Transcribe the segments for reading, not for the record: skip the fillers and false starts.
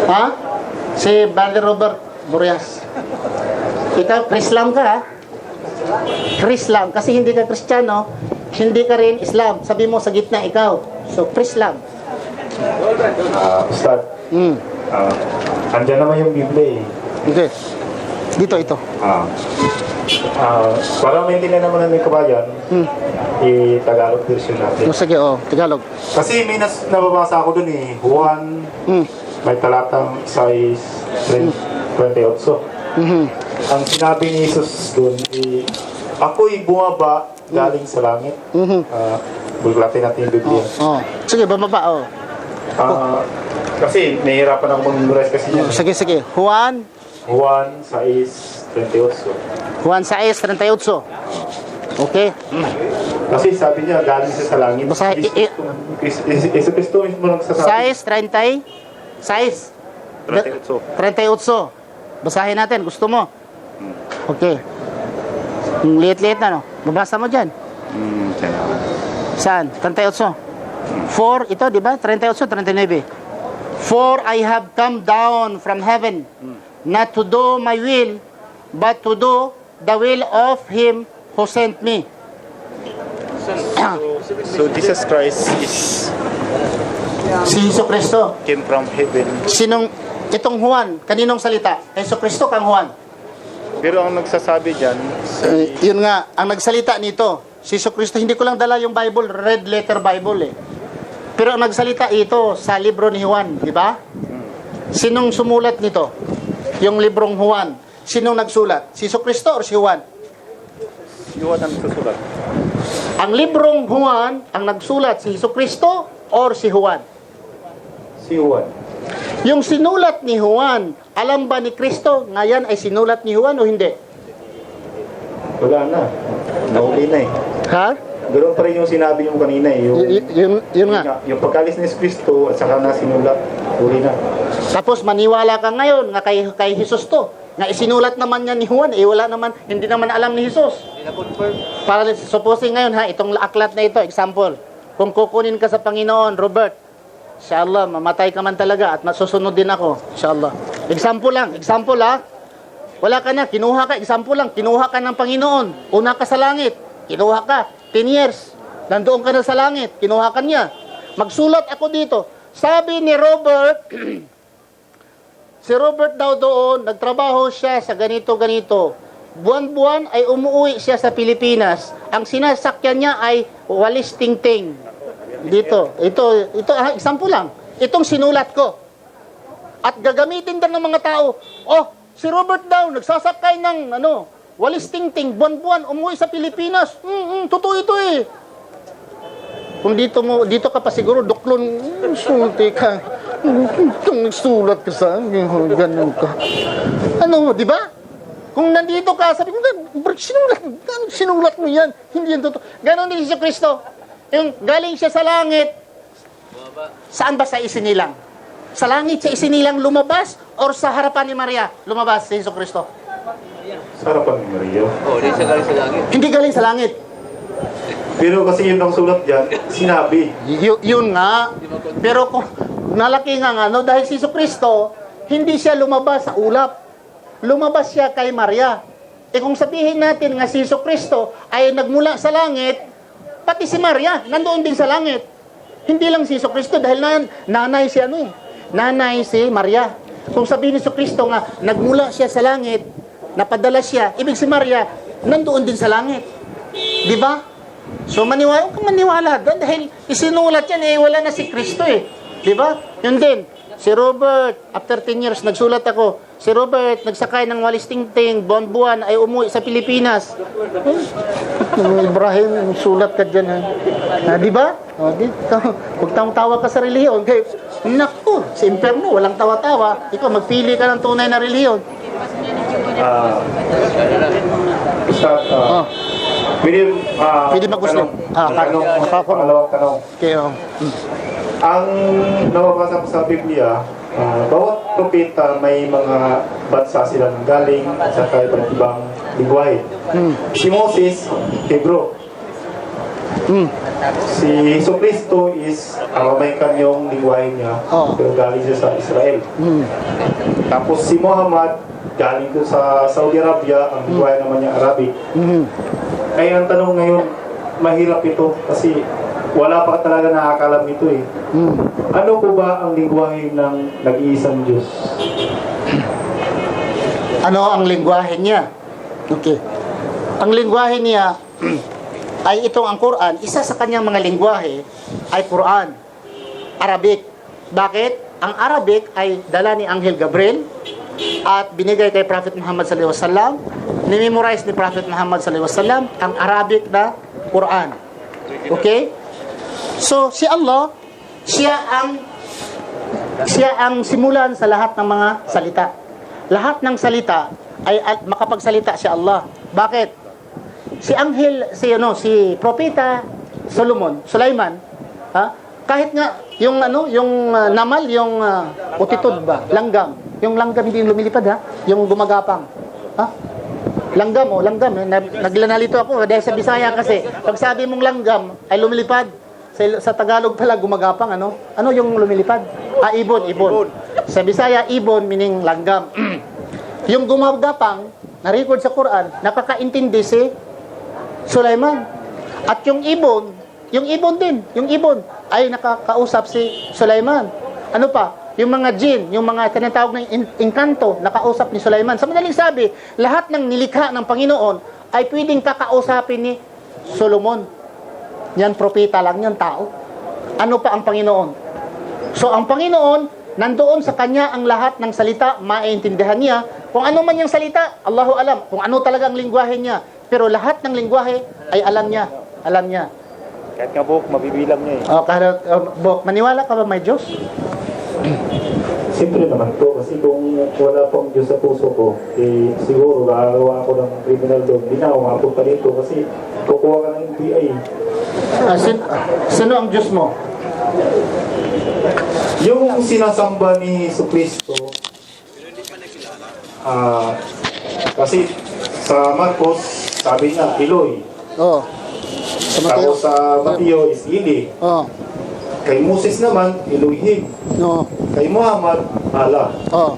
Ha? Si Brother Robert Burias. Ikaw, Krislam ka ha? Krislam. Kasi hindi ka Kristiyano, hindi ka rin Islam. Sabi mo sa gitna ikaw. So, Krislam. Ustad, andyan naman yung Biblia eh. Okay. Dito, ito. Para maintindihan naman ng kabayan, i-Tagalog version natin. Sige, Tagalog. Kasi may nababasa ako dun eh, Juan, may talatang 6:28. Ang sinabi ni Jesus dun, ako'y bumaba galing sa langit. Bulatin natin yung Biblia. Sige, bababa, Kasi nahihirapan ako mag-memorize kasi yan. Sige. Juan 6:38. Juan 6:38. Okay. Kasi sabi niya, galing siya sa langit. Basta, Yesu Cristo mismo nagsasabi. 38. Basahin natin. Gusto mo? Okay. Liit-liit na, no? Babasa mo dyan. Saan? 38. 4, ito, di ba? 38, 39. For I have come down from heaven, not to do my will, but to do the will of Him who sent me. So Jesus Christ Si Hesus Kristo. came from heaven. Itong Juan, kaninong salita? Hesus Kristo kang Juan. Pero ang nagsasabi dyan, Yun nga, ang nagsalita nito, si Hesus Kristo, hindi ko lang dala yung Bible, red letter Bible eh. Pero ang nagsalita ito sa libro ni Juan, di ba? Sinong sumulat nito? Yung librong Juan. Sinong nagsulat? Si Hesus Kristo o si Juan? Juan ang susulat. Ang librong Juan, ang nagsulat, si Hesus Kristo or si Juan? Si Juan. Yung sinulat ni Juan, alam ba ni Kristo ngayon ay sinulat ni Juan o hindi? Wala na. Nauli na eh. Ha? Ganoon pa rin yung sinabi niyo kanina eh. Yun nga. Yung pagkalis ni Cristo at saka na sinulat, huli na. Tapos maniwala ka ngayon nga kay Jesus to. Nga isinulat naman niya ni Juan, wala naman, hindi naman alam ni Jesus. Para supposing ngayon ha, itong aklat na ito, example. Kung kukunin ka sa Panginoon, Robert, inshallah, mamatay ka man talaga at masusunod din ako, inshallah. Example ha. Wala ka na, kinuha ka, example lang, kinuha ka ng Panginoon. Una ka sa langit, kinuha ka, 10 years. Nandoon ka na sa langit, kinuha ka niya. Magsulat ako dito. Sabi ni Robert, si Robert daw doon, nagtrabaho siya sa ganito-ganito. Buwan-buwan ay umuwi siya sa Pilipinas. Ang sinasakyan niya ay walis ting-ting. Dito. Ito, example lang. Itong sinulat ko. At gagamitin din ng mga tao. Si Robert daw, nagsasakay ng, walis ting-ting, buwan-buwan, umuwi sa Pilipinas. Totoo ito eh. Kung dito ka pa siguro, duklon, sulti ka. Kung nagsulat ka sa ganun ka. Di ba? Kung nandito ka, sabi ko, sinulat mo yan. Hindi yan totoo. Ganon din si Kristo. Yung galing siya sa langit, saan ba sa isinilang? Sa langit siya isinilang lumabas or sa harapan ni Maria lumabas si Hesus Kristo? Sa harapan ni Maria. Hindi siya galing sa langit. Hindi galing sa langit. Pero kasi yun ang sulat dyan, sinabi. Yun nga. Pero kung nalaki nga dahil si Hesus Kristo, hindi siya lumabas sa ulap. Lumabas siya kay Maria. Kung sabihin natin nga si Hesus Kristo ay nagmula sa langit, pati si Maria, nandoon din sa langit. Hindi lang si Hesus Kristo dahil nanay si nanay si Maria. Kung sabihin ni Hesus Kristo nga, nagmula siya sa langit, napadala siya, ibig si Maria, nandoon din sa langit. Di ba? So maniwala kang maniwala dahil isinulat yan wala na si Kristo Di ba? Yun din. Si Robert, after 10 years, nagsulat ako. Si Robert, nagsakay ng walis ting-ting, buwan-buwan, ay umuwi sa Pilipinas. Ibrahim, sulat ka dyan. Di ba? Huwag tawa ka sa relihiyon. Naku, sa impyerno, walang tawa-tawa. Ikaw, magpili ka ng tunay na relihiyon. Pwede mag-gusto. Pangalawang tanong. Okay, Ang nababasa ko sa Biblia, bawat propeta may mga bansa silang galing sa iba't ibang lingwahe. Si Moses, Hebrew. Si Jesucristo is Aramaican yung lingwahe niya, Oo. pero galing siya sa Israel. Tapos si Muhammad, galing doon sa Saudi Arabia, ang lingwahe naman niya Arabic. Ay ang tanong ngayon, mahirap ito kasi wala pa talaga nakakalam ito eh. Ano po ba ang lingwahe ng nag-iisang Diyos? Ano ang lingwahe niya? Okay. Ang lingwahe niya ay itong ang Quran. Isa sa kanyang mga lingwahe ay Quran, Arabic. Bakit? Ang Arabic ay dala ni Anghel Gabriel at binigay kay Prophet Muhammad sallallahu alaihi wasallam. Nimemorize ni Prophet Muhammad sallallahu alaihi wasallam ang Arabic na Quran. Okay? So, si Allah, siya ang simulan sa lahat ng mga salita. Lahat ng salita ay makapagsalita si Allah. Bakit? Si si Propeta Sulaiman, kahit nga yung namal, yung utitod ba, langgam, yung langgam hindi yung lumilipad yung gumagapang. Langgam, naglanalito ako dahil sa Bisaya kasi pag sabi mong langgam ay lumilipad. Sa Tagalog pala gumagapang, ano yung lumilipad? Ibon. Sa Bisaya, ibon meaning langgam. Yung gumagapang, na-record sa Quran, nakakaintindi si Sulaiman. At yung ibon ay nakakausap si Sulaiman. Ano pa? Yung mga jinn, yung mga tinatawag ng engkanto, nakausap ni Sulaiman. Sa madaling sabi, lahat ng nilikha ng Panginoon ay pwedeng kakausapin ni Solomon. Yan, propeta lang yan, tao. Ano pa ang Panginoon? So, ang Panginoon, nandoon sa Kanya ang lahat ng salita, maiintindihan niya. Kung ano man yung salita, Allahu alam. Kung ano talaga ang lingwahe niya. Pero lahat ng lingwahe ay alam niya. Alam niya. Kahit nga buhok, mabibilang niya eh. Maniwala ka ba may Diyos? Siyempre naman po, kasi kung wala pang Diyos sa puso ko, siguro gagawa ako ng criminal doon. Hindi na ako makapunta dito kasi kukuha ka ng FBI. Sino ang Diyos mo? Yung sinasamba ni Jesucristo, kasi sa Marcos, sabi niya, Eloy. Oo. Sa Mateo. Tapos sa Mateo is Ili. Oo. Kay Moses naman, Elohim. Oo. Kay Muhammad, Allah. Oo.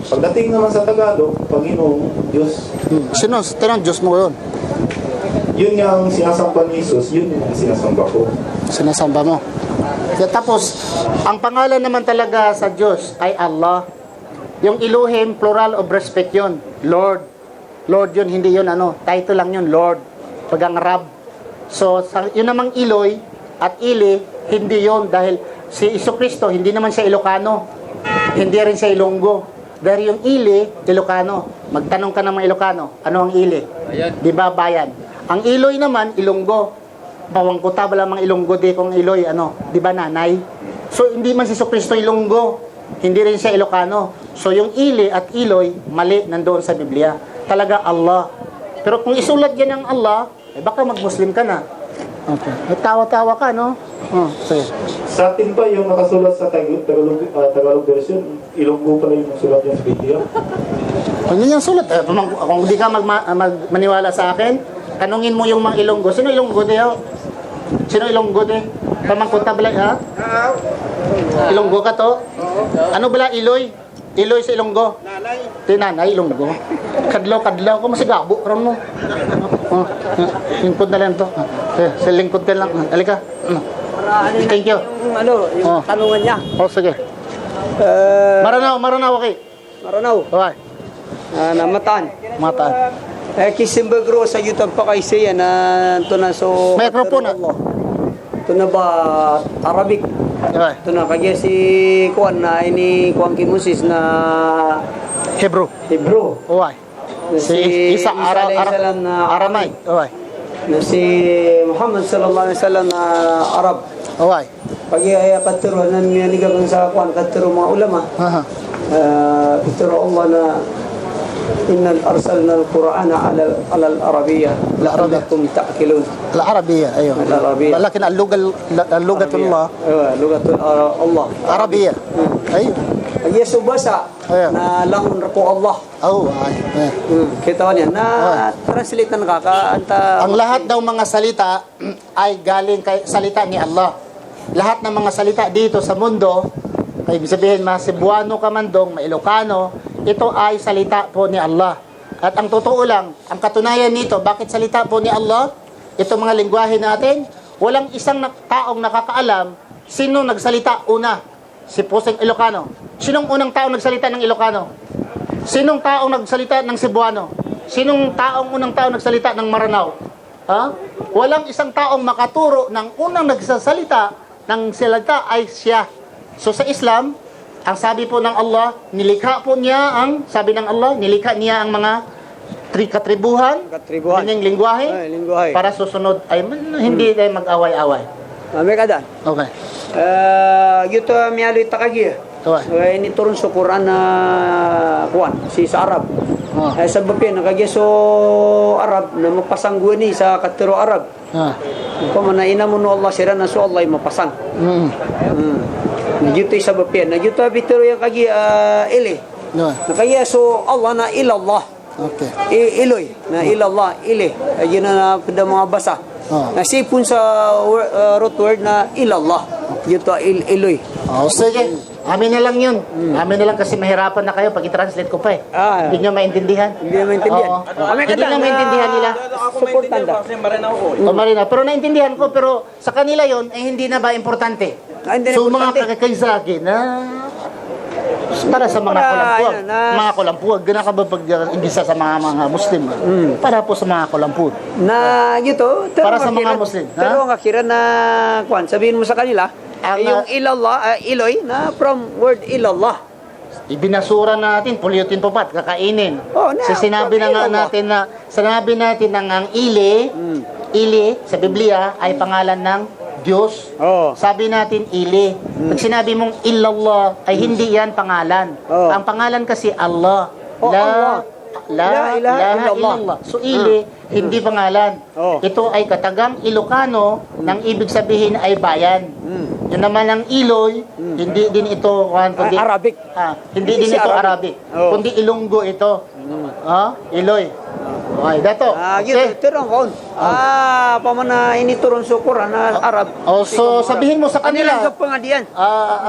Pagdating naman sa Tagalog, Panginoong Diyos. Sino ang Diyos mo yun? Yun yung sinasamba ni Jesus, yun yung sinasamba ko. Sinasamba mo. Tapos, ang pangalan naman talaga sa Diyos ay Allah. Yung Elohim, plural of respect yun. Lord. Lord yun, hindi yun title lang yun, Lord. Pag ang Rab. So, yun namang Eloy at Ili, hindi yun dahil si Jesucristo, hindi naman siya Ilocano. Hindi rin siya Ilonggo. Dahil yung Ili, Ilocano. Magtanong ka ng mga Ilocano, ano ang Ili? Bayan. Di ba, bayan? Ang Iloy naman, Ilonggo. Bawangkuta wala mga Ilonggo di kung Iloy, di ba nanay? So, hindi man si Jesucristo Ilonggo. Hindi rin siya Ilocano. So, yung Ili at Iloy, mali nandoon sa Biblia. Talaga Allah. Pero kung isulat yan ng Allah, baka mag-Muslim ka na. Okay. Tawa-tawa ka, no? Sige. Sa atin pa yung nakasulat sa Tagalog version, Ilonggo pala yung sulat niya sa Biblia. Ano yung sulat? Kung hindi ka maniwala sa akin, tanungin mo yung mga Ilonggo. Sino Ilonggo diyo? Sino Ilonggo di? Pamangkunta bala, Ilonggo ka to? Ano bala Iloy? Iloy sa Ilonggo? Nanay. Nanay, Ilonggo. Kadlaw. Kung masigabo, karon mo. Lingkod na lang to. Sa lingkod ka lang. Halika. Thank you. Yung tanungan niya. Sige. Maranaw, okay. Maranaw. Okay. Namatan. Mataan. Kisimbagro sa YouTube pa kay siya na ito na so... Microphone, Ito na ba Arabic? Okay. Ito na kaya si Kuan na ini Kuan Kimusis na Hebrew. Hebrew. Okay. Si Isa alayhi na Aramay. Okay. Na si Muhammad sallallahu alaihi wasallam na Arab. Okay. Pag ay katuro na nigagan sa Kuan katuro mga ulama. Katuro Allah na إن أرسلنا القرآن على العربية لعلكم تعقلون. العربية أيوه. العربية. لكن اللغة الله. لغة الله. عربية. أيوه. هي kagya subasa Ayan. na langon ra ko Allah. Oh, ay. Kita niya na translate na nakakaanta. Ang lahat daw mga salita ay galing kay salita ni Allah. Lahat ng mga salita dito sa mundo, ibig sabihin mga Cebuano ka man dong, mga Ilocano, ito ay salita po ni Allah. At ang totoo lang, ang katunayan nito, bakit salita po ni Allah? Ito mga lingwahe natin, walang isang taong nakakaalam sino nagsalita una. Si Puseng Ilocano. Sinong unang taong nagsalita ng Ilocano? Sinong taong nagsalita ng Cebuano? Sinong unang taong nagsalita ng Maranao? Ha? Walang isang taong makaturo ng unang nagsasalita ng salita ay siya. So sa Islam, ang sabi po ng Allah, nilikha po niya sabi ng Allah, nilikha niya ang mga katribuhan, meaning lingwahe, Lingwahe. para susunod ay hindi tayo mag-away-away. May kadan. Okay. Yuto miyaloy takagi. Okay. Ini turun sa Quran na kuan si sa Arab. Sa bapian nakagi so Arab na mapasangguan ni sa katero Arab. Pamana ina mo no Allah sira na so Allah mapasang. Nagyuto sa bapian. Nagyuto bitero yung kagi ili. Nakaya so Allah na ilallah. Okay. Iloy na ilallah ili. Ayun na pada mga basa. Nasipun sa root word na ilallah. Yuto iloy. Oh, sige. Amin na lang yun. Amin na lang kasi mahirapan na kayo pag i-translate ko pa eh. Hindi nyo maintindihan. Hindi na maintindihan. Oo. Hindi na maintindihan nila. Supportan da. O Marina, pero naintindihan ko, pero sa kanila yon hindi na ba importante? Hindi na So mga importante. kakakay sa akin, para sa mga kulampuag. Mga kulampuag, gana ka ba pag-igisa sa mga Muslim? Para po sa mga kulampuag. Na yuto, Para sa mga Muslim, ha? Pero ang akira na kuan, sabihin mo sa kanila, yung ilallah, iloy na from word ilallah. Ibinasura natin, puliutin po pat, kakainin. Kasi sinabi na nga natin na, sinabi natin na ang ili sa Biblia ay pangalan ng Diyos. Sabi natin ili. Pag sinabi mong illallah, ay hindi yan pangalan. Ang pangalan kasi Allah. La ilaha illallah. So ili, hindi pangalan. Ito ay katagang Ilocano, nang ibig sabihin ay bayan. Yun naman ang Iloy, hindi din ito kundi Arabic. Hindi din ito Arabic, kundi Ilonggo ito. Iloy. Okay, dato. Yuto, turong kon. Pamana inituron sa Quran na Arab. So sabihin mo sa kanila, Kanila sa pangadian.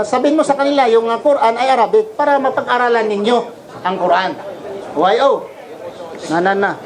sabihin mo sa kanila yung Quran ay Arabic para mapag-aralan ninyo ang Quran. Why? Na.